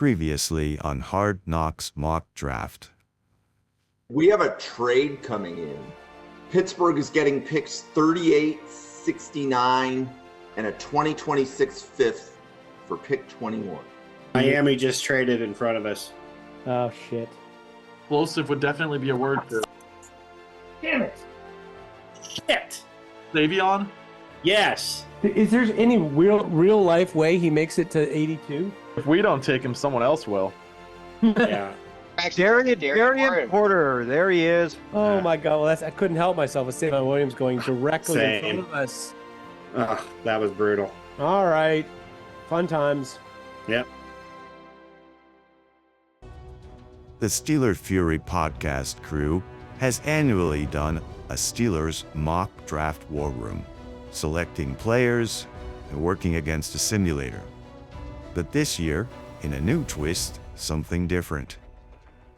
Previously on HardKnocksz mock draft. We have a trade coming in. Pittsburgh is getting picks 38, 69, and a 2026 fifth for pick 21. Miami just traded in front of us. Oh, shit. Explosive would definitely be a word for Damn it. Shit. Savion. Yes. Is there any real life way he makes it to 82? If we don't take him, someone else will. Yeah. Darian Porter, there he is. Oh my God! Well, I couldn't help myself with Savion Williams going directly in front of us. Ugh, that was brutal. All right, fun times. Yep. The SteelerFury Podcast crew has annually done a Steelers mock draft war room, selecting players and working against a simulator. But this year, in a new twist, something different.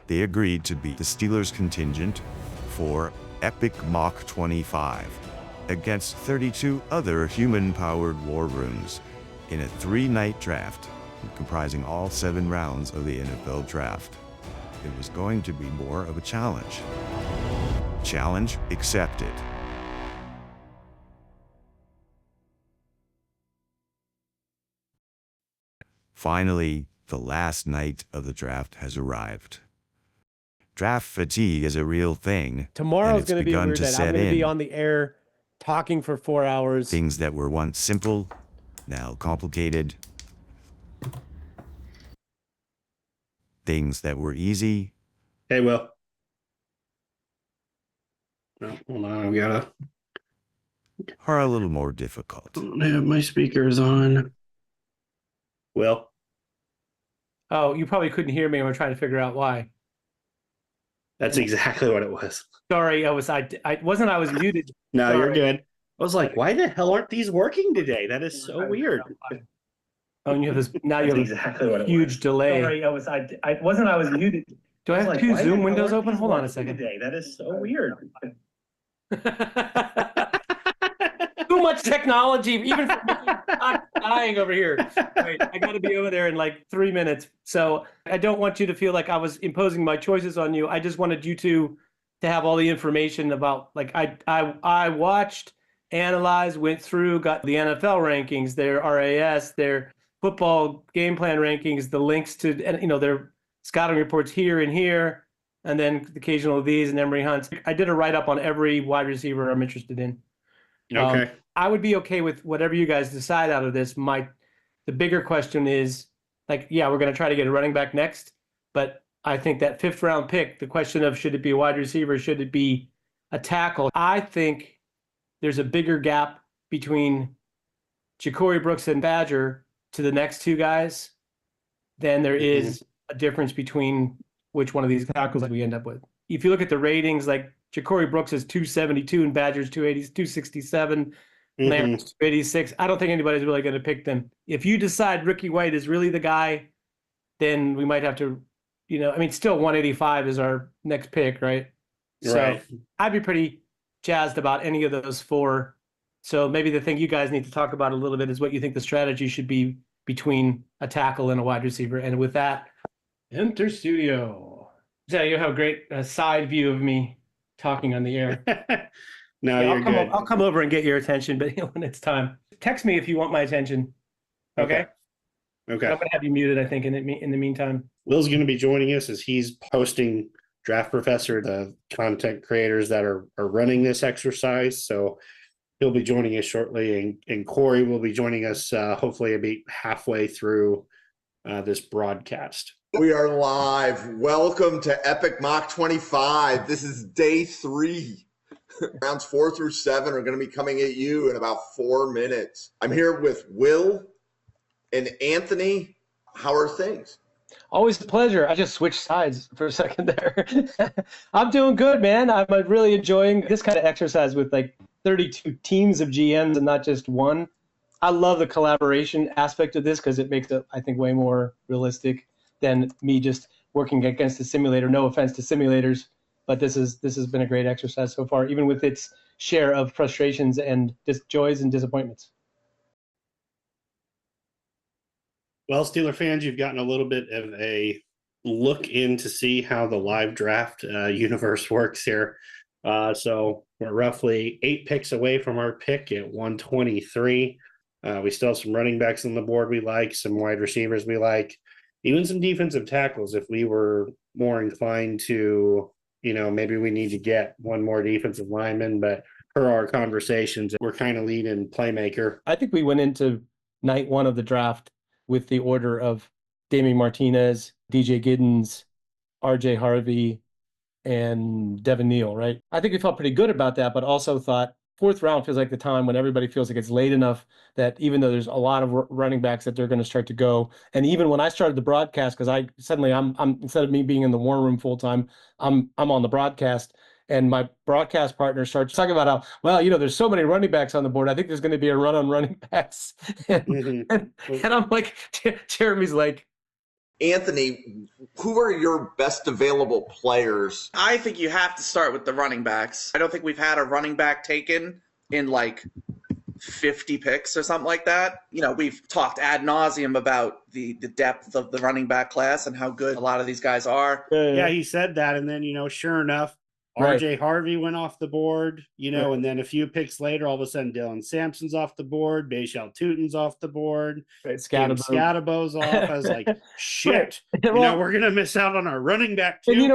They agreed to be the Steelers contingent for Epic Mock 25 against 32 other human-powered war rooms in a 3-night draft comprising all 7 rounds of the NFL draft. It was going to be more of a challenge. Challenge accepted. Finally, the last night of the draft has arrived. Draft fatigue is a real thing. Tomorrow's going to be weird that I'm going to be on the air talking for 4 hours. Things that were once simple, now complicated. Things that were easy. Hey, Will. No, hold on. I've got Are a little more difficult. I don't have my speakers on. Will. Oh, you probably couldn't hear me. And we're trying to figure out why. That's exactly what it was. Sorry, I was muted. No, Sorry. You're good. I was like, why the hell aren't these working today? That is so weird. Oh, and you have this. Now you have exactly what it huge delay. Sorry, I was muted. Do I have 2 Zoom windows open? Hold on a second. Today? That is so weird. Too much technology, even for me. I'm dying over here. Wait, I got to be over there in like 3 minutes. So I don't want you to feel like I was imposing my choices on you. I just wanted you to have all the information about, like, I watched, analyzed, went through, got the NFL rankings, their RAS, their football game plan rankings, the links to, their scouting reports here and here, and then occasional of these and Emory Hunts. I did a write-up on every wide receiver I'm interested in. Okay. I would be okay with whatever you guys decide out of this. The bigger question is, like, yeah, we're going to try to get a running back next, but I think that 5th round pick, the question of should it be a wide receiver, should it be a tackle? I think there's a bigger gap between Korey Brooks and Badger to the next 2 guys than there is a difference between which one of these tackles that we end up with. If you look at the ratings, like Korey Brooks is 272 and Badger's 267, Lamb's 286. I don't think anybody's really going to pick them. If you decide Ricky White is really the guy, then we might have to, still 185 is our next pick, right? Right. So I'd be pretty jazzed about any of those 4. So maybe the thing you guys need to talk about a little bit is what you think the strategy should be between a tackle and a wide receiver. And with that, enter studio. So you have a great side view of me talking on the air. No, you're good. I'll come over and get your attention, but when it's time, text me if you want my attention. Okay. I'm going to have you muted, I think, in the meantime. Will's going to be joining us as he's hosting Draft Professor, the content creators that are running this exercise. So he'll be joining us shortly, and Korey will be joining us hopefully about halfway through this broadcast. We are live. Welcome to Epic Mock 25. This is day 3. Rounds 4 through 7 are going to be coming at you in about 4 minutes. I'm here with Will and Anthony. How are things? Always a pleasure. I just switched sides for a second there. I'm doing good, man. I'm really enjoying this kind of exercise with like 32 teams of GMs and not just one. I love the collaboration aspect of this because it makes it, I think, way more realistic than me just working against the simulator. No offense to simulators, but this has been a great exercise so far, even with its share of frustrations and joys and disappointments. Well, Steeler fans, you've gotten a little bit of a look in to see how the live draft universe works here. So we're roughly 8 picks away from our pick at 123. We still have some running backs on the board we like, some wide receivers we like, even some defensive tackles if we were more inclined to, maybe we need to get one more defensive lineman. But per our conversations, we're kind of leading playmaker. I think we went into night one of the draft with the order of Damien Martinez, DJ Giddens, RJ Harvey, and Devin Neal, right? I think we felt pretty good about that, but also thought fourth round feels like the time when everybody feels like it's late enough that even though there's a lot of running backs that they're going to start to go. And even when I started the broadcast, because I'm instead of me being in the war room full time, I'm on the broadcast. And my broadcast partner starts talking about how, well, there's so many running backs on the board. I think there's going to be a run on running backs. And I'm like, Jeremy's like, Anthony, who are your best available players? I think you have to start with the running backs. I don't think we've had a running back taken in like 50 picks or something like that. We've talked ad nauseum about the depth of the running back class and how good a lot of these guys are. Yeah, he said that. And then, sure enough, RJ Harvey went off the board, and then a few picks later, all of a sudden Dylan Sampson's off the board, Bayshell Tutin's off the board, Scatabo's off. I was like, shit, we're going to miss out on our running back too. And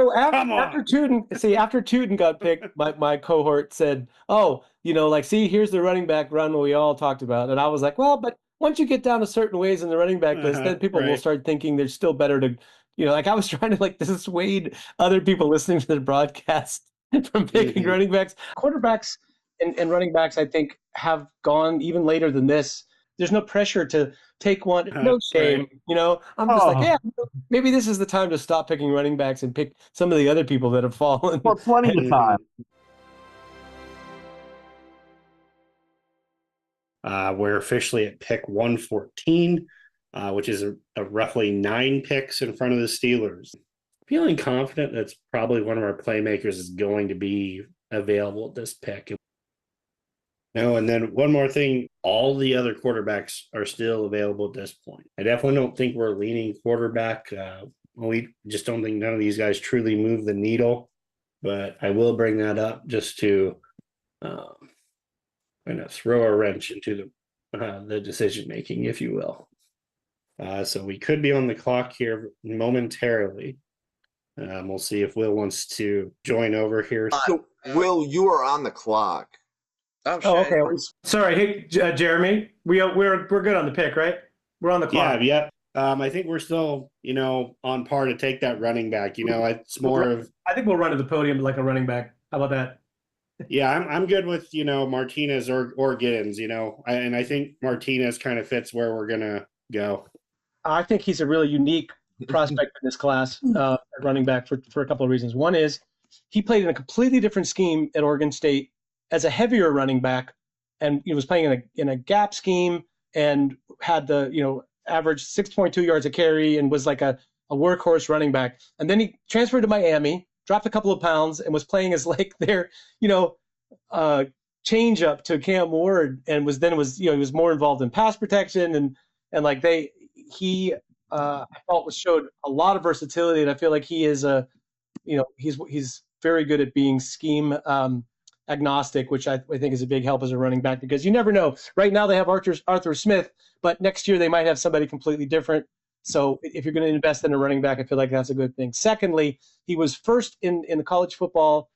after Tutin got picked, my cohort said, see, here's the running back run we all talked about. And I was like, well, but once you get down a certain ways in the running back list, then people will start thinking there's still better to, I was trying to dissuade other people listening to the broadcast from picking running backs. Quarterbacks and running backs, I think, have gone even later than this. There's no pressure to take one. No shame. I'm just maybe this is the time to stop picking running backs and pick some of the other people that have fallen. For plenty of time. We're officially at pick 114, which is a roughly 9 picks in front of the Steelers. Feeling confident that's probably one of our playmakers is going to be available at this pick. And then one more thing, all the other quarterbacks are still available at this point. I definitely don't think we're leaning quarterback. We just don't think none of these guys truly move the needle, but I will bring that up just to throw a wrench into the decision-making, if you will. So we could be on the clock here momentarily. We'll see if Will wants to join over here. So, Will, you are on the clock. Oh, okay. Sorry. Hey, Jeremy, we're good on the pick, right? We're on the clock. Yeah. I think we're still, on par to take that running back. It's more of. I think we'll run to the podium like a running back. How about that? Yeah, I'm good with Martinez or Giddens. And I think Martinez kind of fits where we're gonna go. I think he's a really unique prospect in this class at running back for a couple of reasons. One is he played in a completely different scheme at Oregon State as a heavier running back, and he was playing in a gap scheme and had the average 6.2 yards a carry and was like a workhorse running back. And then he transferred to Miami, dropped a couple of pounds, and was playing as like their change up to Cam Ward, and was he was more involved in pass protection and he I felt showed a lot of versatility, and I feel like he is he's very good at being scheme agnostic, which I think is a big help as a running back, because you never know. Right now they have Arthur Smith, but next year they might have somebody completely different. So if you're going to invest in a running back, I feel like that's a good thing. Secondly, he was first in the college football,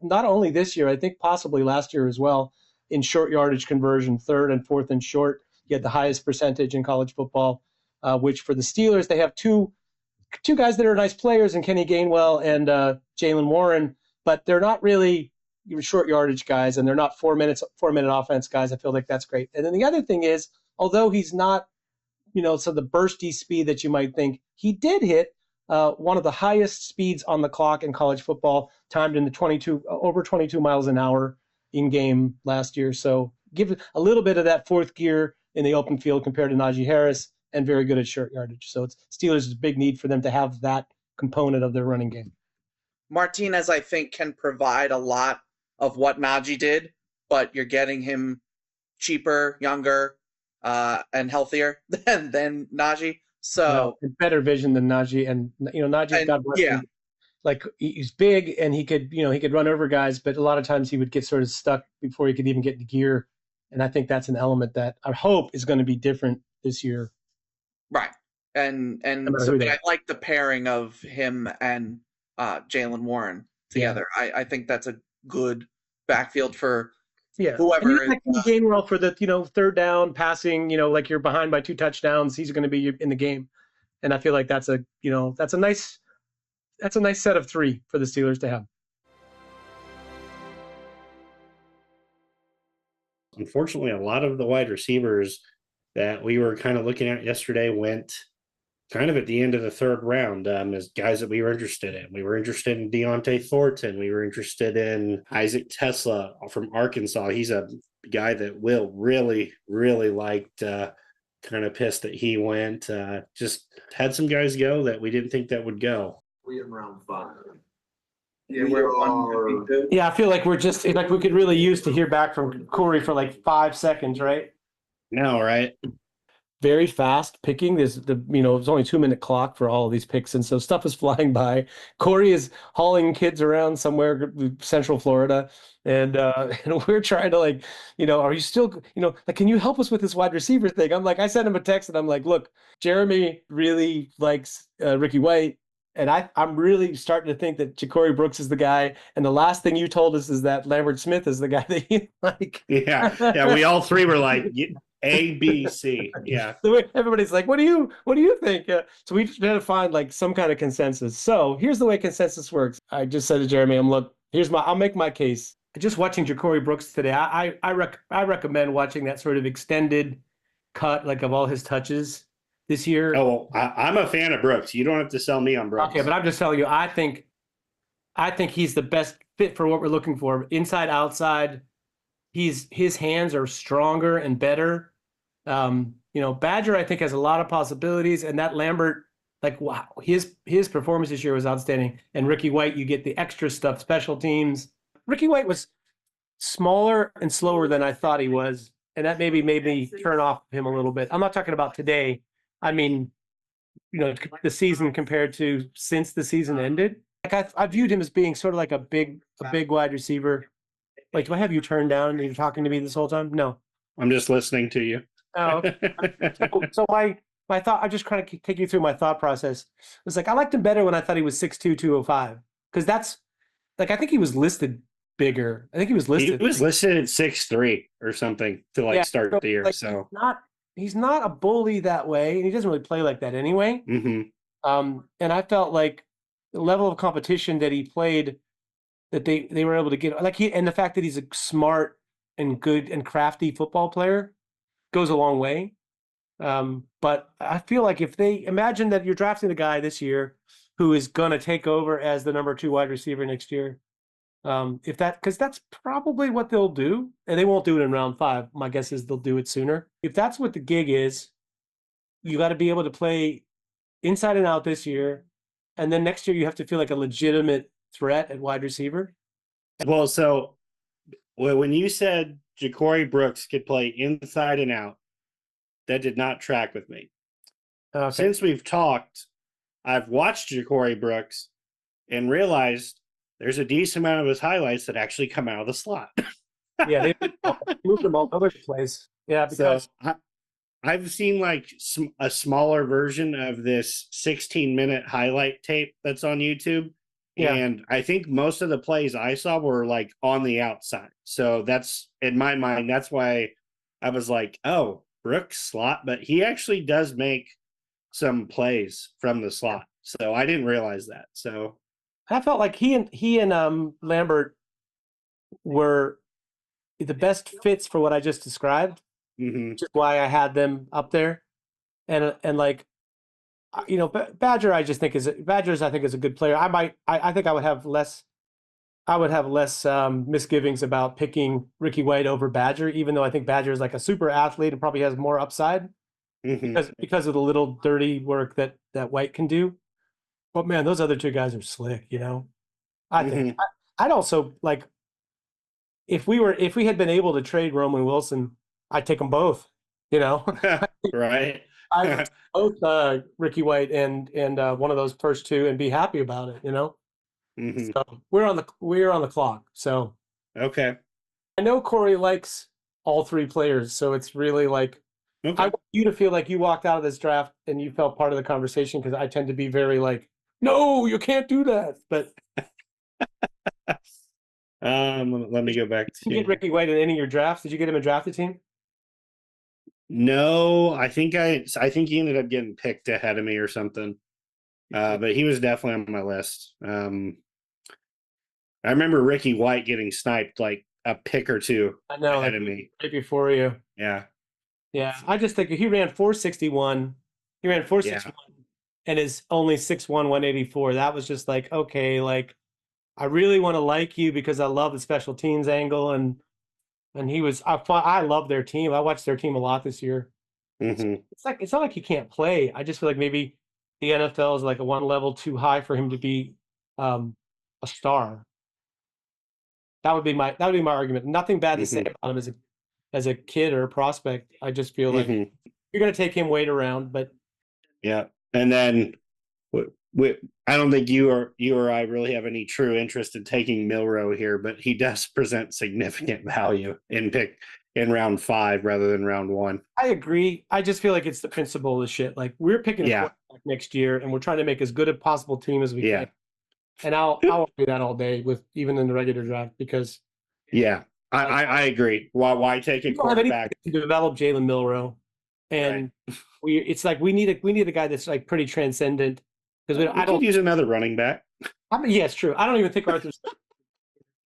not only this year, I think possibly last year as well, in short yardage conversion, 3rd and 4th and short. He had the highest percentage in college football. Which for the Steelers, they have two guys that are nice players, in Kenny Gainwell and Jalen Warren, but they're not really short yardage guys, and they're not 4-minute offense guys. I feel like that's great. And then the other thing is, although he's not, so the bursty speed that you might think, he did hit one of the highest speeds on the clock in college football, timed in the over 22 miles an hour in game last year. So give it a little bit of that fourth gear in the open field compared to Najee Harris, and very good at short yardage. So Steelers is a big need for them to have that component of their running game. Martinez, I think, can provide a lot of what Najee did, but you're getting him cheaper, younger, and healthier than Najee. So and better vision than Najee, and Najee, God bless him. Like he's big and he could run over guys, but a lot of times he would get sort of stuck before he could even get into gear. And I think that's an element that I hope is going to be different this year. Right. And so but I like the pairing of him and Jaylen Warren together. Yeah. I think that's a good backfield for whoever. And in the game well for the third down passing, like you're behind by 2 touchdowns, he's going to be in the game. And I feel like that's a nice set of 3 for the Steelers to have. Unfortunately, a lot of the wide receivers that we were kind of looking at yesterday went kind of at the end of the 3rd round as guys that we were interested in. We were interested in Deontay Thornton. We were interested in Isaac Tesla from Arkansas. He's a guy that Will really, really liked. Kind of pissed that he went. Just had some guys go that we didn't think that would go. We in round 5. Yeah, I feel like we're just like we could really use to hear back from Korey for like 5 seconds, right? No, right? Very fast picking. There's it's only 2-minute clock for all of these picks, and so stuff is flying by. Korey is hauling kids around somewhere, Central Florida, and we're trying to are you still can you help us with this wide receiver thing? I'm like, I sent him a text and I'm like, look, Jeremy really likes Ricky White. And I'm really starting to think that Ja'Cory Brooks is the guy. And the last thing you told us is that Lambert Smith is the guy that you like. Yeah. We all 3 were like A, B, C. Yeah. So everybody's like, what do you think? So we just had to find some kind of consensus. So here's the way consensus works. I just said to Jeremy, I'll make my case. Just watching Ja'Cory Brooks today, I recommend watching that sort of extended cut of all his touches this year. Oh, I'm a fan of Brooks. You don't have to sell me on Brooks. Okay, but I'm just telling you, I think he's the best fit for what we're looking for. Inside, outside, his hands are stronger and better. Badger, I think, has a lot of possibilities, and that Lambert, wow, his performance this year was outstanding. And Ricky White, you get the extra stuff, special teams. Ricky White was smaller and slower than I thought he was, and that maybe made me turn off him a little bit. I'm not talking about today. I mean, the season compared to since the season ended. I viewed him as being sort of like a big wide receiver. Do I have you turned down and you're talking to me this whole time? No. I'm just listening to you. Oh, okay. So my thought, I just kind of take you through my thought process. It was I liked him better when I thought he was 6'2", 205. Because that's I think he was listed bigger. I think he was listed. He was listed at 6'3" or something to start the year. So he's not a bully that way, and he doesn't really play like that anyway. Mm-hmm. And I felt like the level of competition that he played, that they were able to get, and the fact that he's a smart and good and crafty football player goes a long way. But I feel like if they imagine that you're drafting a guy this year who is going to take over as the number 2 wide receiver next year, because that's probably what they'll do, and they won't do it in round 5. My guess is they'll do it sooner. If that's what the gig is, you got to be able to play inside and out this year, and then next year you have to feel like a legitimate threat at wide receiver. Well, so when you said Ja'Cory Brooks could play inside and out, that did not track with me. Okay. Since we've talked, I've watched Ja'Cory Brooks and realized there's a decent amount of his highlights that actually come out of the slot. Yeah, they moved him all over the place. Yeah, because I've seen a smaller version of this 16-minute highlight tape that's on YouTube. Yeah. And I think most of the plays I saw were on the outside. So that's, in my mind, that's why I was like, oh, Brooks slot, but he actually does make some plays from the slot. So I didn't realize that. So I felt like he and Lambert were the best fits for what I just described, which is why I had them up there. And Badger, I think is a good player. I think I would have less misgivings about picking Ricky White over Badger, even though I think Badger is a super athlete and probably has more upside because of the little dirty work that White can do. But man, those other 2 guys are slick, I think I'd also if we had been able to trade Roman Wilson, I'd take them both, Right. I both Ricky White and one of those first two and be happy about it, Mhm. So we're on the clock. So Okay. I know Corey likes all three players, so it's really like I Okay. want you to feel like you walked out of this draft and you felt part of the conversation, because I tend to be very like, no, you can't do that. But Let me go back you get to. Ricky White in any of your drafts. Did you get him a drafted team? No, I think he ended up getting picked ahead of me or something. But he was definitely on my list. I remember Ricky White getting sniped like a pick or two I know, ahead like, of me. right before you. Yeah. Yeah, I just think he ran 461. He ran 461 and is only 6'1", 184. That was just like, okay, like I really want to like you because I love the special teams angle, and I love their team. I watched their team a lot this year. Hmm. It's not like he can't play. I just feel like maybe the NFL is like a one level too high for him to be a star. That would be my argument. Nothing bad to say about him as a kid or a prospect. I just feel like you're going to take him weight around, but Yeah. And then I don't think you or I really have any true interest in taking Milrow here, but he does present significant value in round 5 rather than round 1. I agree. I just feel like it's the principle of the shit. Like, we're picking a quarterback next year, and we're trying to make as good a possible team as we can. And I'll do that all day, with even in the regular draft, because I agree. Why take a quarterback to develop Jalen Milrow? And it's like we need a guy that's like pretty transcendent, because I could use another running back. I mean, yeah, it's true. I don't even think Arthur's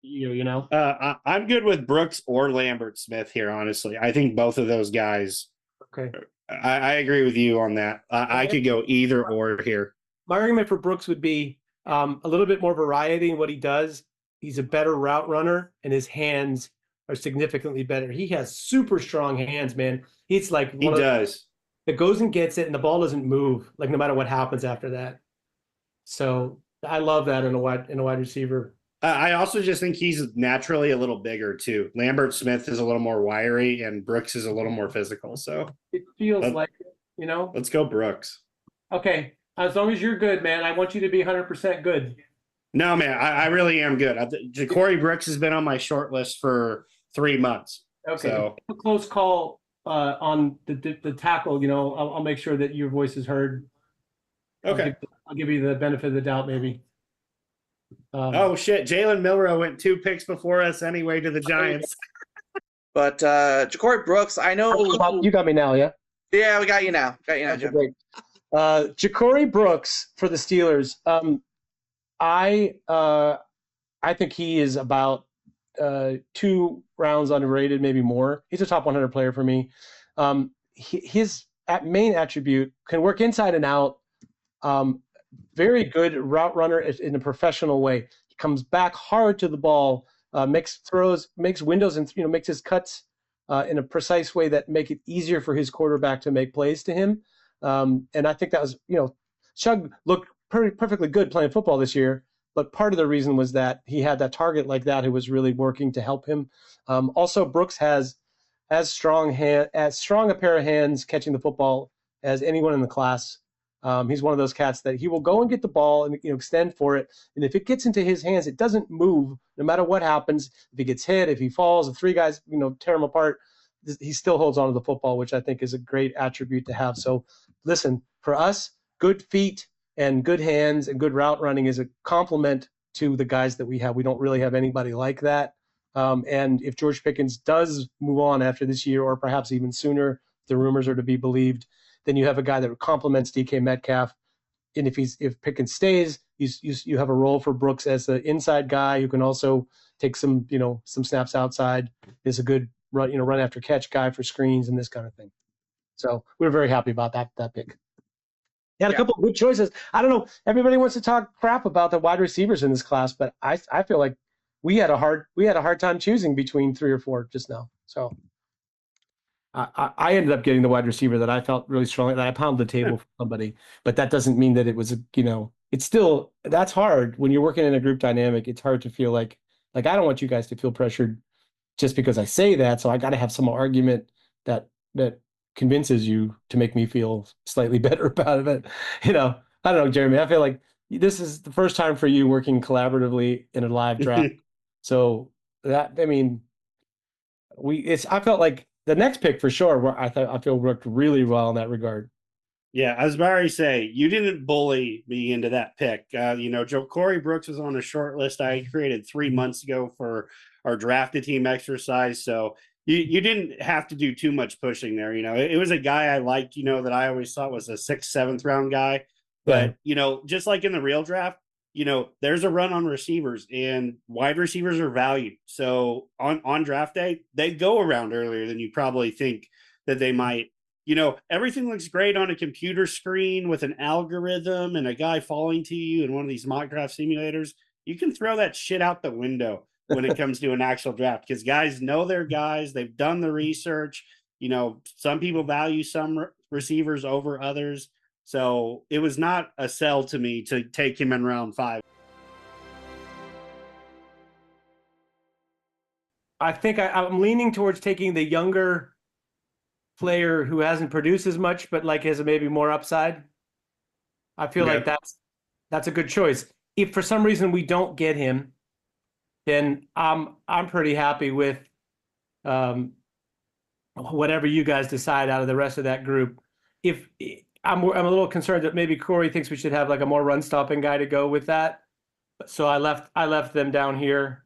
I'm good with Brooks or Lambert Smith here, honestly. I think both of those guys. Okay. I agree with you on that. I could go either or here. My argument for Brooks would be a little bit more variety in what he does. He's a better route runner, and his hands are significantly better. He has super strong hands, man. It's like he does. That goes and gets it, and the ball doesn't move, like, no matter what happens after that. So I love that in a wide receiver. I also just think he's naturally a little bigger too. Lambert Smith is a little more wiry, and Brooks is a little more physical. So it feels like, let's go Brooks. Okay, as long as you're good, man. I want you to be 100% good. No, man, I really am good. Corey Brooks has been on my short list for 3 months. Okay, so. A close call on the tackle. I'll make sure that your voice is heard. Okay, I'll give you the benefit of the doubt, maybe. Oh shit! Jalen Milrow went 2 picks before us anyway to the Giants. But Ja'Cory Brooks, I know you got me now, yeah. Yeah, we got you now. Jim. Great. Ja'Cory Brooks for the Steelers. I think he is about 2 rounds underrated, maybe more. He's a top 100 player for me. His main attribute can work inside and out. Very good route runner in a professional way. He comes back hard to the ball, makes throws, makes windows, and makes his cuts in a precise way that make it easier for his quarterback to make plays to him. And I think that was, Shug looked perfectly good playing football this year, but part of the reason was that he had that target like that who was really working to help him. Also, Brooks has as strong a pair of hands catching the football as anyone in the class. He's one of those cats that he will go and get the ball and extend for it, and if it gets into his hands, it doesn't move no matter what happens. If he gets hit, if he falls, if 3 guys tear him apart, he still holds on to the football, which I think is a great attribute to have. So listen, for us, good feet and good hands and good route running is a complement to the guys that we have. We don't really have anybody like that. And if George Pickens does move on after this year, or perhaps even sooner, the rumors are to be believed, then you have a guy that complements DK Metcalf. And if Pickens stays, you have a role for Brooks as the inside guy who can also take some snaps outside. Is a good run after catch guy for screens and this kind of thing. So we're very happy about that pick. He had a couple of good choices. I don't know. Everybody wants to talk crap about the wide receivers in this class, but I feel like we had a hard time choosing between 3 or 4 just now. So I ended up getting the wide receiver that I felt really strongly, that I pounded the table for somebody, but that doesn't mean that it was, it's still, that's hard when you're working in a group dynamic. It's hard to feel like I don't want you guys to feel pressured just because I say that. So I got to have some argument that convinces you to make me feel slightly better about it. I don't know, Jeremy. I feel like this is the first time for you working collaboratively in a live draft. So that, I mean, I felt like the next pick for sure, I feel worked really well in that regard. Yeah, I was about to say, you didn't bully me into that pick. Corey Brooks was on a short list I created 3 months ago for our drafted team exercise. So you didn't have to do too much pushing there. It was a guy I liked, that I always thought was a 6th, 7th round guy. But, just like in the real draft, there's a run on receivers, and wide receivers are valued. So on draft day, they go around earlier than you probably think that they might. Everything looks great on a computer screen with an algorithm and a guy falling to you in one of these mock draft simulators. You can throw that shit out the window when it comes to an actual draft, because guys know their guys. They've done the research. Some people value some receivers over others. So it was not a sell to me to take him in round 5. I think I'm leaning towards taking the younger player who hasn't produced as much, but like has maybe more upside. I feel like that's a good choice. If for some reason we don't get him, then I'm pretty happy with whatever you guys decide out of the rest of that group. If I'm a little concerned that maybe Korey thinks we should have like a more run stopping guy to go with that. So I left them down here.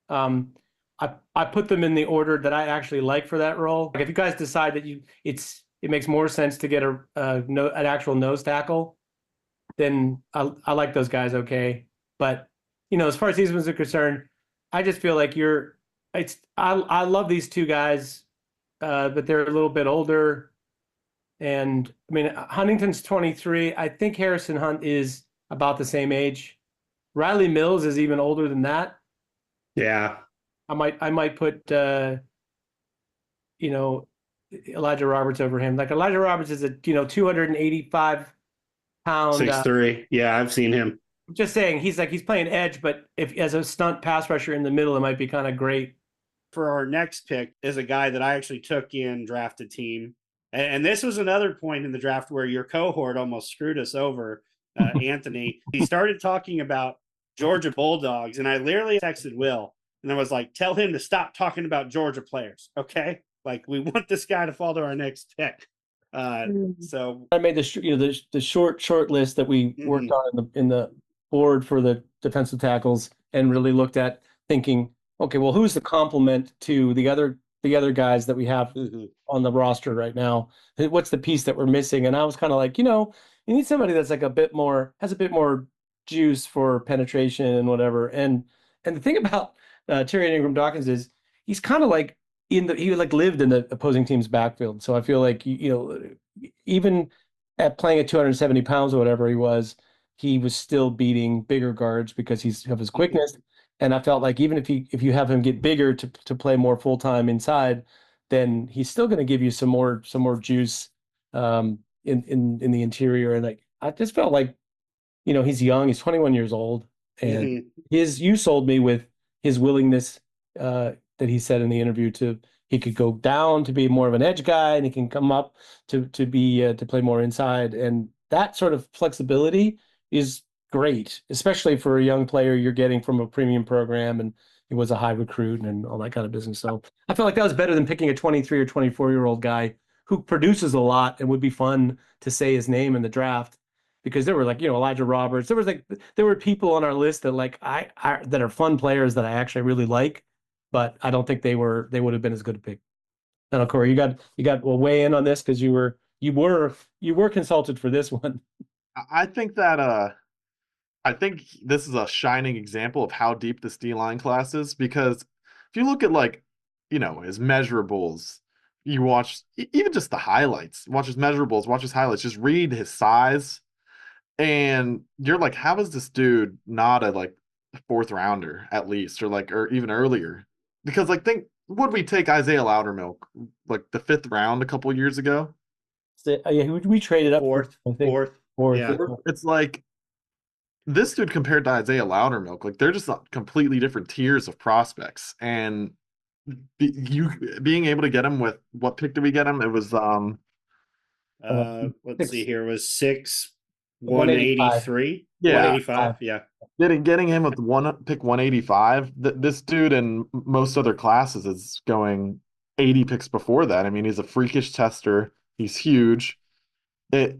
I put them in the order that I actually like for that role. Like if you guys decide that it makes more sense to get an actual nose tackle, then I like those guys. Okay. But as far as these ones are concerned, I just feel like I love these two guys, but they're a little bit older. And I mean, Huntington's 23. I think Harrison Hunt is about the same age. Riley Mills is even older than that. Yeah. I might put Elijah Roberts over him. Like Elijah Roberts is a 285 pound 6'3". Yeah, I've seen him. I'm just saying he's playing edge, but if as a stunt pass rusher in the middle, it might be kind of great. For our next pick is a guy that I actually took in drafted team. And this was another point in the draft where your cohort almost screwed us over, Anthony. He started talking about Georgia Bulldogs, and I literally texted Will, and I was like, tell him to stop talking about Georgia players, okay? Like, we want this guy to fall to our next pick. So I made the short list that we worked on in the board for the defensive tackles, and really looked at thinking, okay, well, who's the complement to the other guys that we have on the roster right now? What's the piece that we're missing? And I was kind of like, you need somebody that's like has a bit more juice for penetration and whatever. And the thing about Terry Ingram Dawkins is he's kind of like he lived in the opposing team's backfield. So I feel like, even at playing at 270 pounds or whatever he was still beating bigger guards because he's of his quickness. And I felt like even if you have him get bigger to play more full time inside, then he's still going to give you some more juice in the interior. And like I just felt like, he's young, he's 21 years old, and you sold me with his willingness that he said in the interview he could go down to be more of an edge guy, and he can come up to play more inside, and that sort of flexibility is great, especially for a young player you're getting from a premium program, and he was a high recruit and all that kind of business. So I felt like that was better than picking a 23 or 24-year-old guy who produces a lot and would be fun to say his name in the draft, because there were like, Elijah Roberts. There were people on our list that like that are fun players that I actually really like, but I don't think they would have been as good a pick. I don't know, Korey, you got weigh in on this because you were consulted for this one. I think that I think this is a shining example of how deep this D-line class is, because if you look at his measurables, you watch even just the highlights, watch his measurables, watch his highlights, just read his size, and you're like, how is this dude not a 4th rounder at least, or even earlier? Because would we take Isaiah Loudermilk the 5th round a couple years ago? Yeah, we traded up fourth. Yeah. It's like, this dude compared to Isaiah Loudermilk, they're just completely different tiers of prospects. And you being able to get him with what pick did we get him? It was Let's see here. It was 185. 183. Yeah. 185. Yeah. Getting him with pick 185. This dude in most other classes is going 80 picks before that. I mean, he's a freakish tester. He's huge. It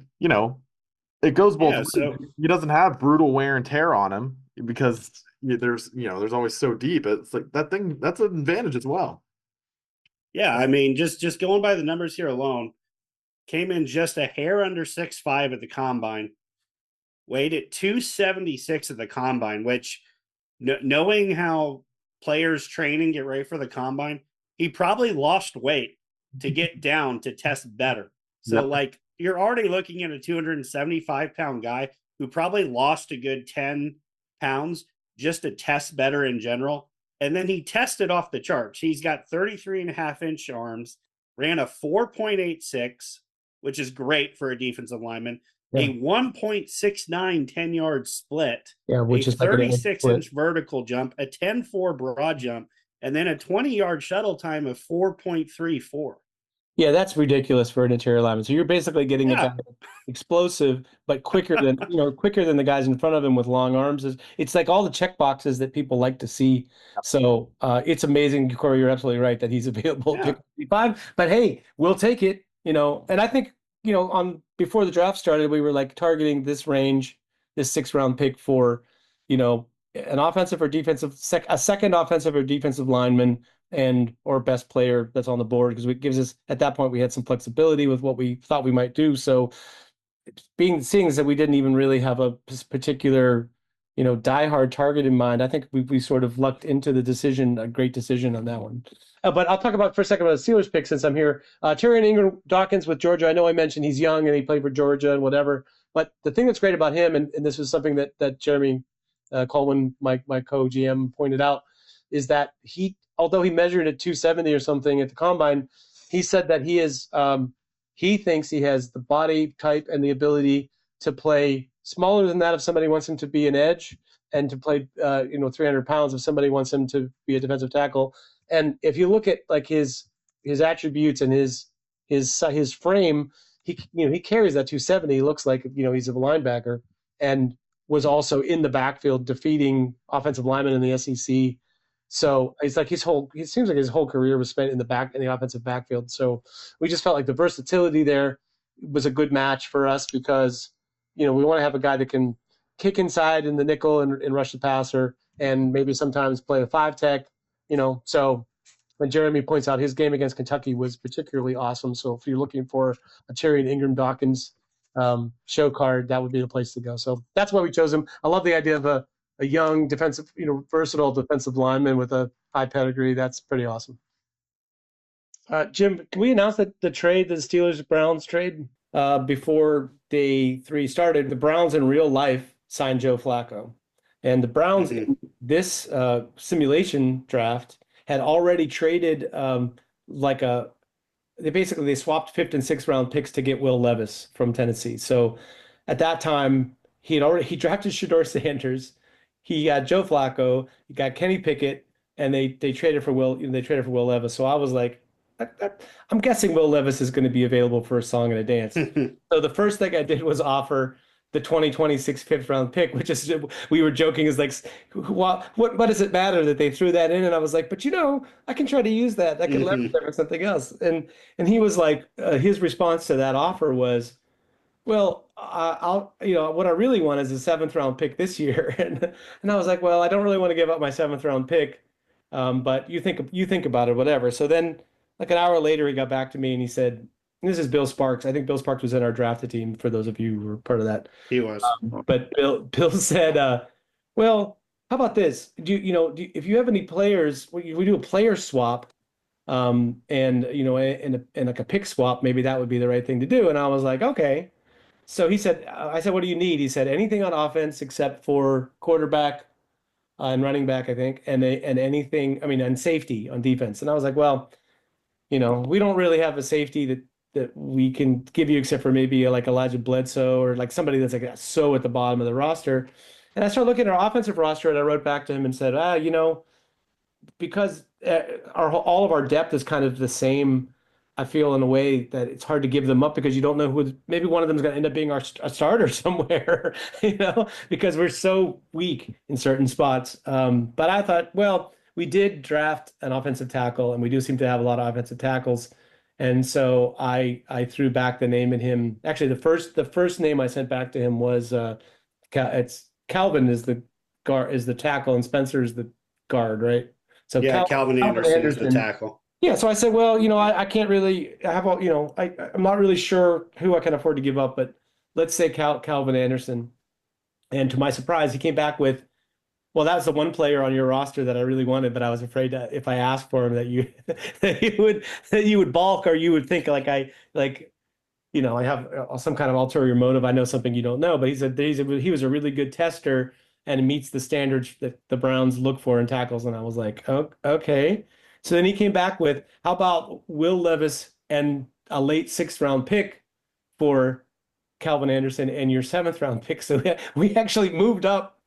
goes both ways. So He doesn't have brutal wear and tear on him because there's always so deep. It's like that's an advantage as well. yeah, I mean, just going by the numbers here alone, came in just a hair under 6'5" at the combine, weighed at 276 at the combine, which knowing how players train and get ready for the combine, he probably lost weight to get down to test better. So Yep. like you're already looking at a 275-pound guy who probably lost a good 10 pounds just to test better in general. And then he tested off the charts. He's got 33.5-inch arms, ran a 4.86, which is great for a defensive lineman, a 1.69 10-yard split, which is 36-inch vertical jump, a 10.4 broad jump, and then a 20-yard shuttle time of 4.34. Yeah, that's ridiculous for an interior lineman. So you're basically getting a guy explosive, but quicker than the guys in front of him with long arms. It's like all the check boxes that people like to see. So it's amazing, Korey. You're absolutely right that he's available at pick 55. But hey, we'll take it. And I think before the draft started, we were like targeting this range, this 6th-round pick for an offensive or defensive, a second offensive or defensive lineman or best player that's on the board, because it gives us, at that point, we had some flexibility with what we thought we might do. So seeing as that we didn't even really have a particular, diehard target in mind, I think we sort of lucked into the decision, a great decision on that one. But I'll talk about for a second about the Steelers pick since I'm here. Tyrion Ingram-Dawkins with Georgia. I know I mentioned he's young and he played for Georgia and whatever, but the thing that's great about him, and this is something that Jeremy Kohlman, my co-GM, pointed out, is that although he measured at 270 or something at the combine, he said that he thinks he has the body type and the ability to play smaller than that if somebody wants him to be an edge, and to play 300 pounds if somebody wants him to be a defensive tackle. And if you look at like his attributes and his frame, he carries that 270. He looks like he's a linebacker, and was also in the backfield defeating offensive linemen in the SEC. So it's like it seems like his whole career was spent in the offensive backfield. So we just felt like the versatility there was a good match for us, because we want to have a guy that can kick inside in the nickel and rush the passer, and maybe sometimes play the 5-tech. So when Jeremy points out his game against Kentucky was particularly awesome. So if you're looking for a Tyrion Ingram-Dawkins show card, that would be the place to go. So that's why we chose him. I love the idea of a young defensive, versatile defensive lineman with a high pedigree. That's pretty awesome. Jim, can we announce that the Steelers-Browns trade, before day 3 started? The Browns in real life signed Joe Flacco. And the Browns in this simulation draft had already traded they swapped 5th and 6th round picks to get Will Levis from Tennessee. So at that time, he drafted Shedeur Sanders. He got Joe Flacco, he got Kenny Pickett, and they traded for Will Will Levis. So I was like, I'm guessing Will Levis is going to be available for a song and a dance. So the first thing I did was offer the 2026 5th-round pick, which is, we were joking, is like, what does it matter that they threw that in? And I was like, but I can try to use that. I can leverage that for something else. And he was like, his response to that offer was, well, what I really want is a 7th-round pick this year. And I was like, well, I don't really want to give up my 7th-round pick, but you think about it, whatever. So then, like an hour later, he got back to me and he said, and this is Bill Sparks. I think Bill Sparks was in our drafted team, for those of you who were part of that. He was. But Bill said, well, how about this? If you have any players, we do a player swap, and like a pick swap, maybe that would be the right thing to do. And I was like, okay. So he said, I said, what do you need? He said, anything on offense except for quarterback and running back, I think, and anything, and safety on defense. And I was like, well, we don't really have a safety that we can give you except for maybe like Elijah Bledsoe, or like somebody that's like so at the bottom of the roster. And I started looking at our offensive roster, and I wrote back to him and said, because all of our depth is kind of the same. I feel in a way that it's hard to give them up because you don't know who. Maybe one of them is going to end up being a starter somewhere, because we're so weak in certain spots. But I thought, well, we did draft an offensive tackle, and we do seem to have a lot of offensive tackles. And so I threw back the name in him. Actually, the first name I sent back to him was it's Calvin is the tackle, and Spencer is the guard, right? So yeah, Calvin Anderson is the tackle. Yeah, so I said, well, I can't really have all, I'm not really sure who I can afford to give up, but let's say Calvin Anderson. And to my surprise, he came back with, well, that was the one player on your roster that I really wanted, but I was afraid that if I asked for him that you would balk, or you would think I have some kind of ulterior motive. I know something you don't know, but he was a really good tester and meets the standards that the Browns look for in tackles. And I was like, oh, okay. So then he came back with, how about Will Levis and a late 6th round pick for Calvin Anderson and your 7th round pick? So we actually moved up.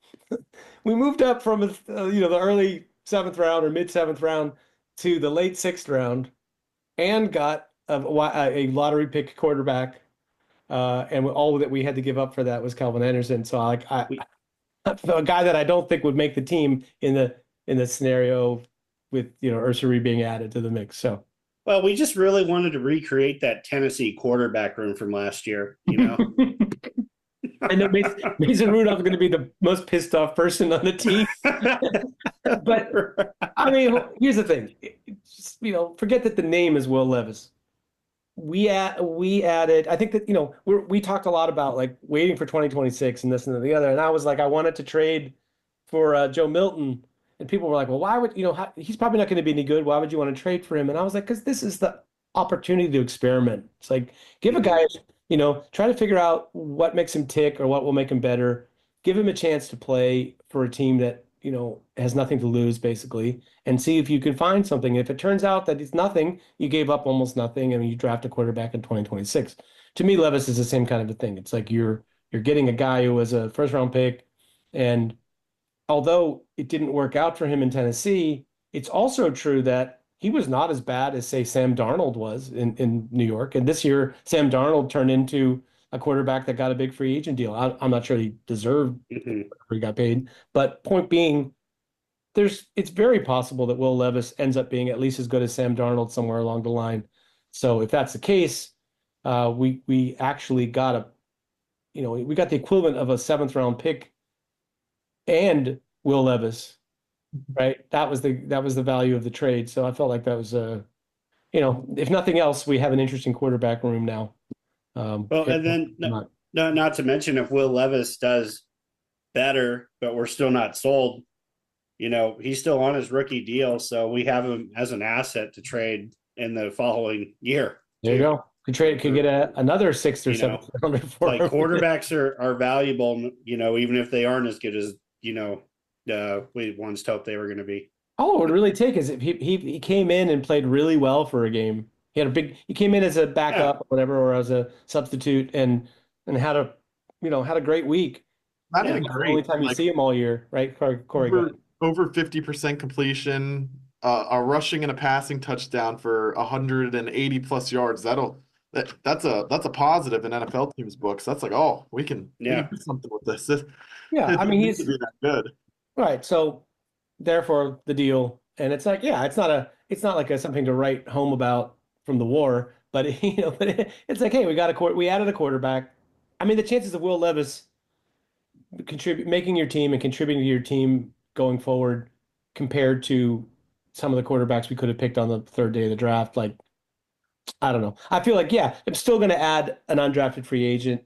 We moved up from the early 7th round or mid 7th round to the late 6th round, and got a lottery pick quarterback. And all that we had to give up for that was Calvin Anderson. So a guy that I don't think would make the team in the scenario with Ursary being added to the mix. So, well, we just really wanted to recreate that Tennessee quarterback room from last year. I know Mason Rudolph is going to be the most pissed off person on the team. But I mean, here's the thing. Forget that the name is Will Levis. We added. I think that we talked a lot about like waiting for 2026 and this and the other. And I was like, I wanted to trade for Joe Milton. And people were like, well, why would, he's probably not going to be any good. Why would you want to trade for him? And I was like, because this is the opportunity to experiment. It's like, give a guy, try to figure out what makes him tick or what will make him better. Give him a chance to play for a team that, has nothing to lose, basically, and see if you can find something. If it turns out that it's nothing, you gave up almost nothing, and you draft a quarterback in 2026. To me, Levis is the same kind of a thing. It's like you're getting a guy who was a first-round pick, and although it didn't work out for him in Tennessee, it's also true that he was not as bad as, say, Sam Darnold was in New York. And this year, Sam Darnold turned into a quarterback that got a big free agent deal. I'm not sure he deserved whatever he got paid. But point being, it's very possible that Will Levis ends up being at least as good as Sam Darnold somewhere along the line. So if that's the case, we actually got we got the equivalent of a 7th round pick and Will Levis, right? That was the value of the trade. So I felt like that was if nothing else, we have an interesting quarterback room now. And then not to mention, if Will Levis does better, but we're still not sold, he's still on his rookie deal, so we have him as an asset to trade in the following year. There you go. Could get another 6th or 7th rounder for like quarterbacks are valuable, even if they aren't as good as we once hoped they were going to be. All it would really take is if he came in and played really well for a game. He came in as a backup or whatever, or as a substitute, and had a great week. Not the only time you see him all year, right? Korey, over 50% completion, a rushing and a passing touchdown for 180 plus yards. That's a positive in NFL teams' books. That's like, we can do something with this. I mean, he's to be that good, right? So therefore, the deal, and it's like, it's not like something to write home about from the war, but it's like, hey, we added a quarterback. I mean, the chances of Will Levis making your team and contributing to your team going forward, compared to some of the quarterbacks we could have picked on the 3rd day of the draft, like, I don't know. I feel like, I'm still going to add an undrafted free agent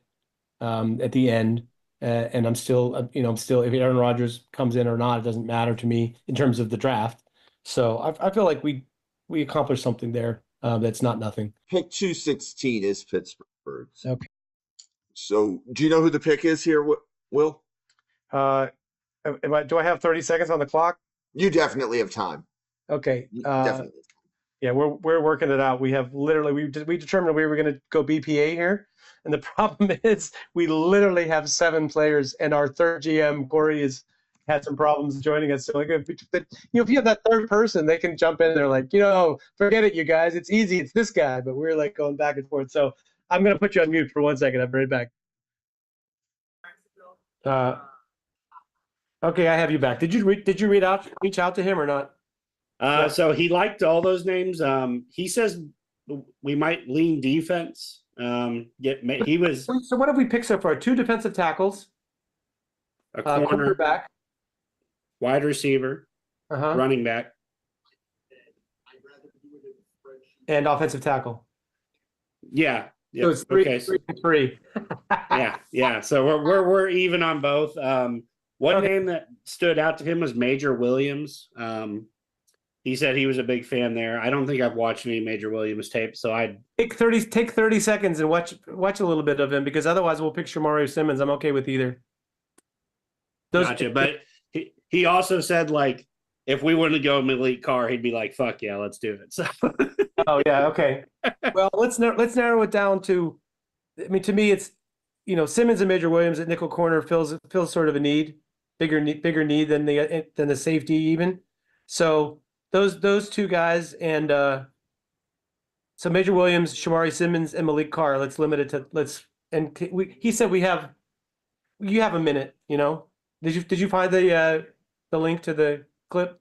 at the end, and I'm still if Aaron Rodgers comes in or not, it doesn't matter to me in terms of the draft. So I feel like we accomplished something there. That's not nothing. Pick 216 is Pittsburgh. Okay. So do you know who the pick is here, Will? Do I have 30 seconds on the clock? You definitely have time. Okay. Definitely. Yeah, we're working it out. We have literally we determined we were going to go BPA here, and the problem is we literally have 7 players, and our 3rd GM Korey had some problems joining us. So like, if you have that third person, they can jump in. They're like, forget it, you guys. It's easy. It's this guy. But we're like going back and forth. So I'm gonna put you on mute for 1 second. I'll be right back. Okay, I have you back. Did you reach out to him or not? So he liked all those names. He says we might lean defense. He was. So what have we picked so far? 2 defensive tackles, a corner, quarterback, wide receiver, running back, and offensive tackle. Yeah. So it's 3 okay. 3. Yeah. So we're even on both. One name that stood out to him was Major Williams. He said he was a big fan there. I don't think I've watched any Major Williams tape, so I'd take 30 seconds and watch a little bit of him, because otherwise we'll pick Shamari Simmons. I'm okay with either. Gotcha. But he also said, like, if we wanted to go Malik Carr, he'd be like, "Fuck yeah, let's do it." So. Oh yeah, okay. Well, let's narrow it down to. I mean, to me, it's Simmons and Major Williams at nickel corner fills sort of a need, bigger need than the safety even. So. Those 2 guys, and so Major Williams, Shamari Simmons, and Malik Carr. Let's limit it to he said you have a minute. Did you find the link to the clip?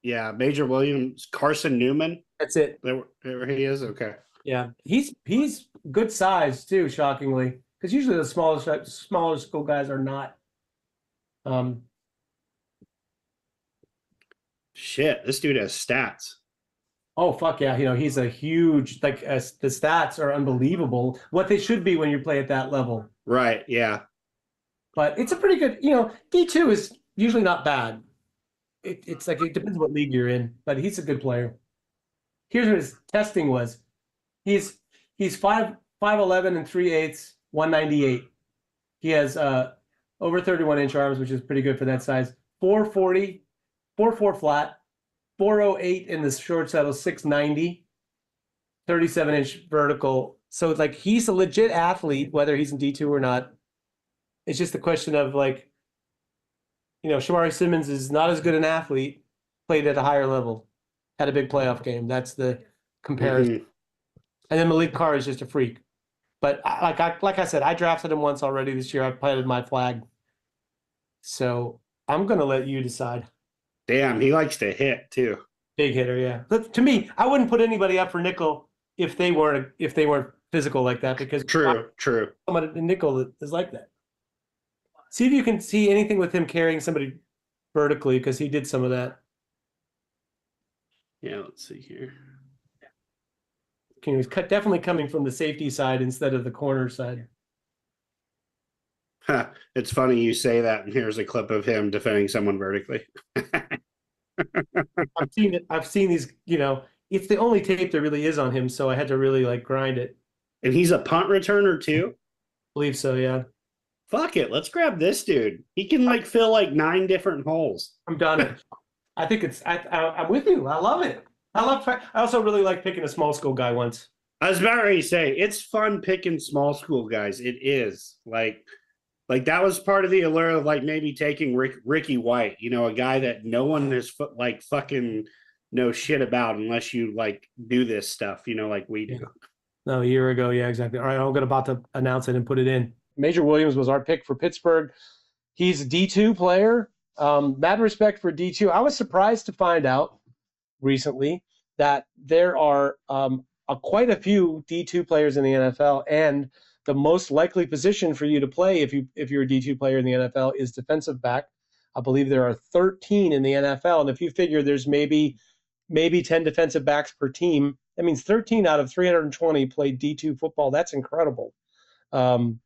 Yeah, Major Williams, Carson Newman. That's it. There he is. Okay. Yeah, he's good size too. Shockingly, because usually the smaller school guys are not. Shit, this dude has stats. Oh fuck yeah! He's a huge the stats are unbelievable. What they should be when you play at that level. Right. Yeah. But it's a pretty good. D2 is usually not bad. It's like it depends what league you're in, but he's a good player. Here's what his testing was. He's 5'11" and 3/8, 198. He has over 31-inch arms, which is pretty good for that size. 440. 4.4 flat, 4.08 in the short saddle, 690, 37-inch vertical. So it's like he's a legit athlete, whether he's in D2 or not. It's just a question of Shamari Simmons is not as good an athlete, played at a higher level, had a big playoff game. That's the comparison. Mm-hmm. And then Malik Carr is just a freak. But like I said, I drafted him once already this year. I planted my flag. So I'm going to let you decide. Damn, he likes to hit too. Big hitter, yeah. But to me, I wouldn't put anybody up for nickel if they weren't physical like that, because true. Somebody in nickel is like that. See if you can see anything with him carrying somebody vertically, because he did some of that. Yeah, let's see here. He was definitely coming from the safety side instead of the corner side. Huh. It's funny you say that, and here's a clip of him defending someone vertically. I've seen it. I've seen these, it's the only tape there really is on him, so I had to really grind it. And he's a punt returner too? I believe so, yeah. Fuck it. Let's grab this dude. He can fill 9 different holes. I'm done. I think I'm with you. I love it. I also really like picking a small school guy once. I was about ready to say, it's fun picking small school guys. It is. Like that was part of the allure of maybe taking Ricky White, a guy that no one has fucking know shit about unless you do this stuff, like we do. No, a year ago. Yeah, exactly. All right. I'm about to announce it and put it in. Major Williams was our pick for Pittsburgh. He's a D2 player. Mad respect for D2. I was surprised to find out recently that there are quite a few D2 players in the NFL, and the most likely position for you to play if you're a D2 player in the NFL is defensive back. I believe there are 13 in the NFL, and if you figure there's maybe 10 defensive backs per team, that means 13 out of 320 play D2 football. That's incredible.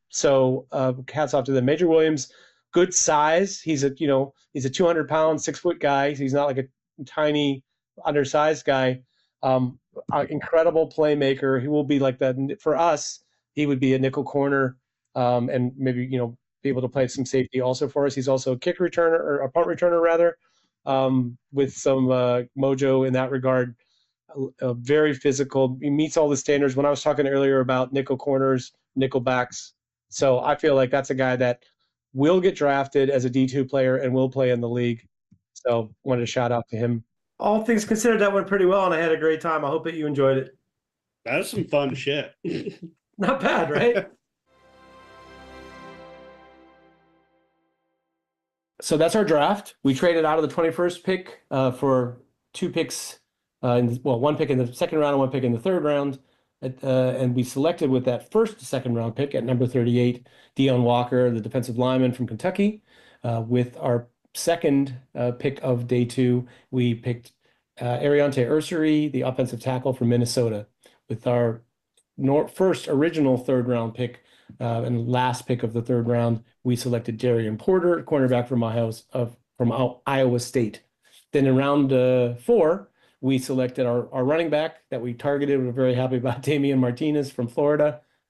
So hats off to them. Major Williams, good size. He's a 200-pound, 6-foot guy. He's not like a tiny, undersized guy. Incredible playmaker. He will be like that for us. He would be a nickel corner, and maybe be able to play some safety also for us. He's also a kick returner, or a punt returner rather, with some mojo in that regard. Very physical. He meets all the standards. When I was talking earlier about nickel corners, nickel backs, so I feel like that's a guy that will get drafted as a D2 player and will play in the league. So wanted to shout out to him. All things considered, that went pretty well, and I had a great time. I hope that you enjoyed it. That was some fun shit. Not bad, right? So that's our draft. We traded out of the 21st pick for 2 picks, one pick in the second round and 1 pick in the third round. And we selected with that first second round pick at number 38, Deion Walker, the defensive lineman from Kentucky. With our second pick of day 2, we picked Ariante Ursary, the offensive tackle from Minnesota. With our first original third round pick and last pick of the third round, we selected Darian Porter, cornerback from Iowa State. Then in round 4, we selected our running back that we targeted. We're very happy about Damian Martinez from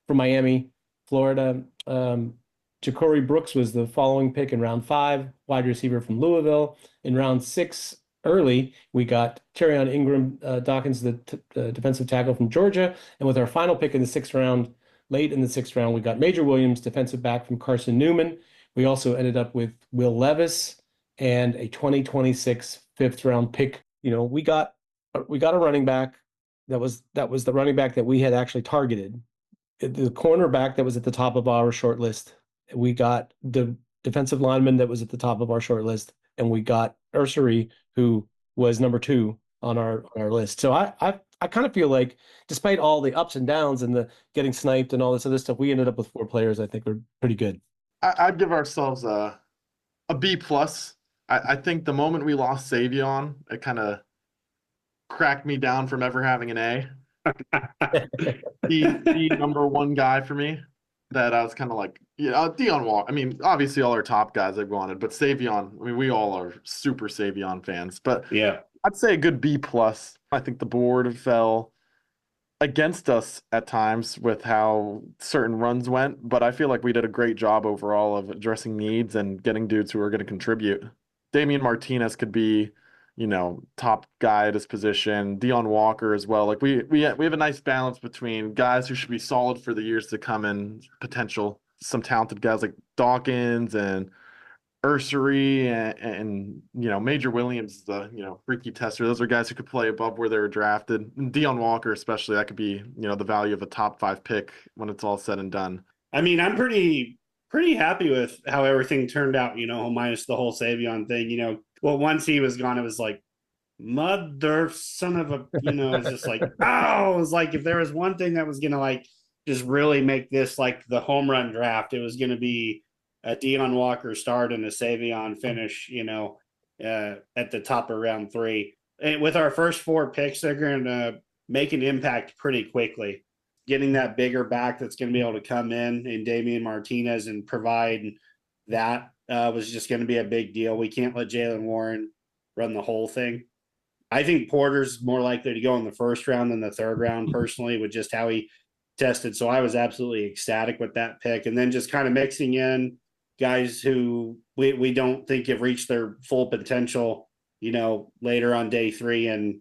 Miami, Florida. Ja'Cory Brooks was the following pick in round 5, wide receiver from Louisville. In round 6, early, we got Terrion Ingram Dawkins, the defensive tackle from Georgia. And with our final pick in the 6th round, late in the 6th round, we got Major Williams, defensive back from Carson Newman. We also ended up with Will Levis and a 2026 5th round pick. We got a running back that was the running back that we had actually targeted. The cornerback that was at the top of our short list. We got the defensive lineman that was at the top of our short list, and we got Ursary, who was number 2 on our list. So I kind of feel like, despite all the ups and downs and the getting sniped and all this other stuff, we ended up with 4 players I think were pretty good. I'd give ourselves a B plus. I think the moment we lost Savion, it kind of cracked me down from ever having an A. the number 1 guy for me that I was kind of like, Deion Walker. I mean, obviously all our top guys I've wanted, but Savion, I mean, we all are super Savion fans. But yeah, I'd say a good B plus. I think the board fell against us at times with how certain runs went, but I feel like we did a great job overall of addressing needs and getting dudes who are going to contribute. Damian Martinez could be, top guy at his position. Deion Walker as well. Like we have a nice balance between guys who should be solid for the years to come and potential. Some talented guys like Dawkins and Ursary and Major Williams, the freaky tester. Those are guys who could play above where they were drafted. And Deion Walker especially, that could be, the value of a top 5 pick when it's all said and done. I mean, I'm pretty happy with how everything turned out, minus the whole Savion thing. Well, once he was gone, it was like, mother son of a, it's just like, oh, it was like, if there was one thing that was going to like just really make this like the home run draft, it was going to be a Deion Walker start and a Savion finish, at the top of round 3. And with our first 4 picks, they're going to make an impact pretty quickly. Getting that bigger back that's going to be able to come in Damian Martinez and provide that was just going to be a big deal. We can't let Jalen Warren run the whole thing. I think Porter's more likely to go in the 1st round than the 3rd round, personally, with just how he tested. So I was absolutely ecstatic with that pick. And then just kind of mixing in guys who we don't think have reached their full potential, later on day 3, and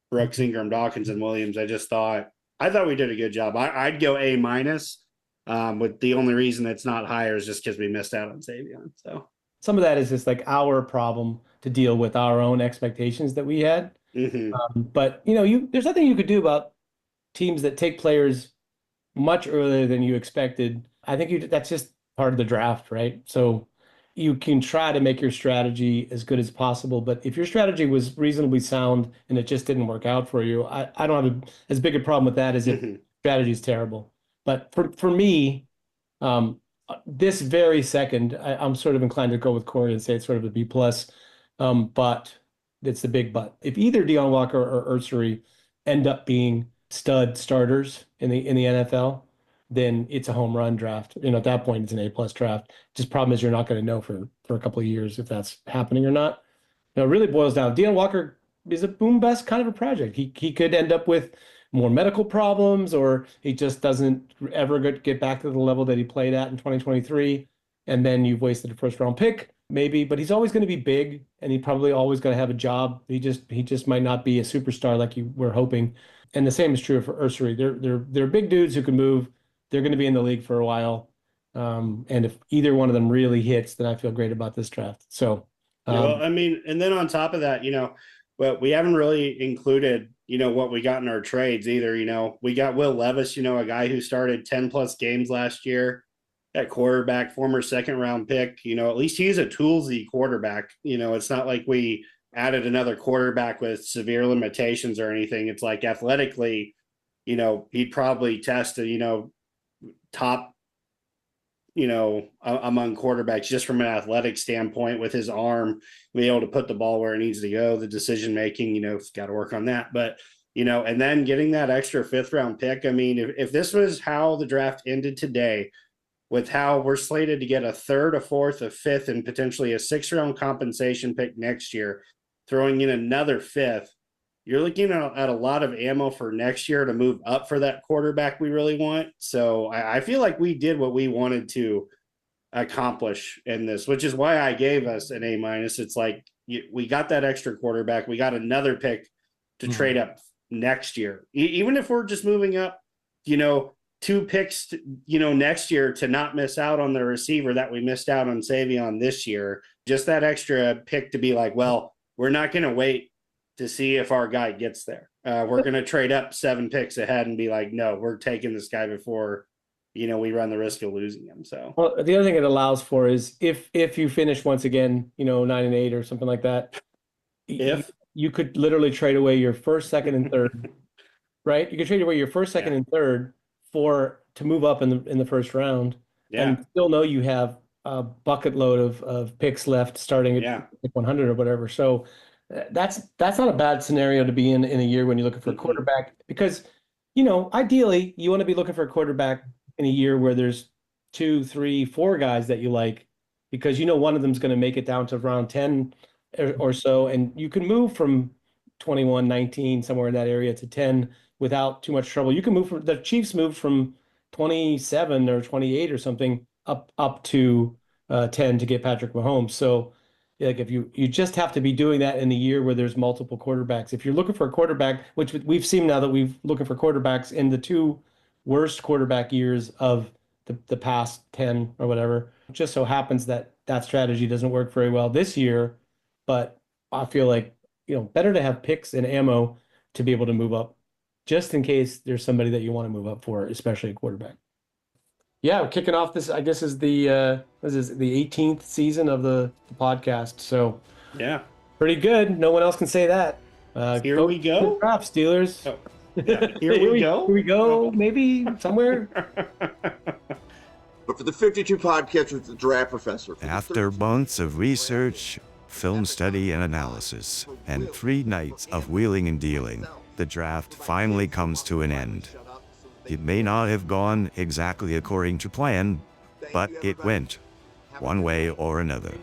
Brooks, Ingram, Dawkins, and Williams. I thought we did a good job. I'd go A minus, with the only reason it's not higher is just because we missed out on Savion. So some of that is just like our problem to deal with our own expectations that we had. Mm-hmm. But there's nothing you could do about teams that take players much earlier than you expected. I think that's just part of the draft, right? So you can try to make your strategy as good as possible, but if your strategy was reasonably sound and it just didn't work out for you, I don't have as big a problem with that as if strategy is terrible. But for me, this very second, I'm sort of inclined to go with Korey and say it's sort of a B plus, but it's the big but. If either Deion Walker or Ursary end up being stud starters in the NFL, then it's a home run draft. At that point, it's an A+ draft. Just problem is you're not going to know for a couple of years if that's happening or not. It really boils down. Deion Walker is a boom bust kind of a project. He could end up with more medical problems, or he just doesn't ever get back to the level that he played at in 2023. And then you've wasted a 1st round pick, maybe. But he's always going to be big, and he's probably always going to have a job. He just might not be a superstar like you were hoping. And the same is true for Ursary. They're big dudes who can move. They're going to be in the league for a while. And if either one of them really hits, then I feel great about this draft. So, well, I mean, and then on top of that, but we haven't really included, what we got in our trades either. We got Will Levis, a guy who started 10 plus games last year at quarterback, former second round pick. At least he's a toolsy quarterback. It's not like we added another quarterback with severe limitations or anything. It's like athletically, he'd probably test top, among quarterbacks just from an athletic standpoint with his arm, be able to put the ball where it needs to go. The decision making, he's got to work on that. But, and then getting that extra 5th round pick. I mean, if this was how the draft ended today, with how we're slated to get a 3rd, a 4th, a 5th, and potentially a 6th round compensation pick next year, throwing in another 5th, you're looking at a lot of ammo for next year to move up for that quarterback we really want. So I feel like we did what we wanted to accomplish in this, which is why I gave us an A-. It's like we got that extra quarterback. We got another pick to trade up next year. Even if we're just moving up, 2 picks, next year to not miss out on the receiver that we missed out on Savion this year, just that extra pick to be like, well, we're not going to wait to see if our guy gets there. We're going to trade up 7 picks ahead and be like, no, we're taking this guy before, we run the risk of losing him. So, well, the other thing it allows for is if you finish once again, 9-8 or something like that, you could literally trade away your 1st, 2nd, and 3rd, right? You could trade away your 1st, 2nd, and 3rd to move up in the 1st round, and still know you have a bucket load of picks left starting at 100 or whatever. So that's not a bad scenario to be in a year when you're looking for a quarterback, because ideally you want to be looking for a quarterback in a year where there's 2, 3, 4 guys that you like, because one of them's going to make it down to round 10 or so, and you can move from 21, 19 somewhere in that area to 10 without too much trouble. You can move the Chiefs moved from 27 or 28 or something up to 10 to get Patrick Mahomes. So like if you just have to be doing that in a year where there's multiple quarterbacks. If you're looking for a quarterback, which we've seen now that we've looking for quarterbacks in the 2 worst quarterback years of the past 10 or whatever, it just so happens that strategy doesn't work very well this year. But I feel like, better to have picks and ammo to be able to move up, just in case there's somebody that you want to move up for, especially a quarterback. Yeah, we're kicking off this, I guess, is the 18th season of the podcast. So yeah, pretty good. No one else can say that. Here we go. Drop Steelers. Oh. Yeah. Here we go. Here we go. Maybe somewhere. But for the 52 podcast with the Draft Professor. After months of research, film study and analysis, and 3 nights of wheeling and dealing, the draft finally comes to an end. It may not have gone exactly according to plan, but it went one way or another.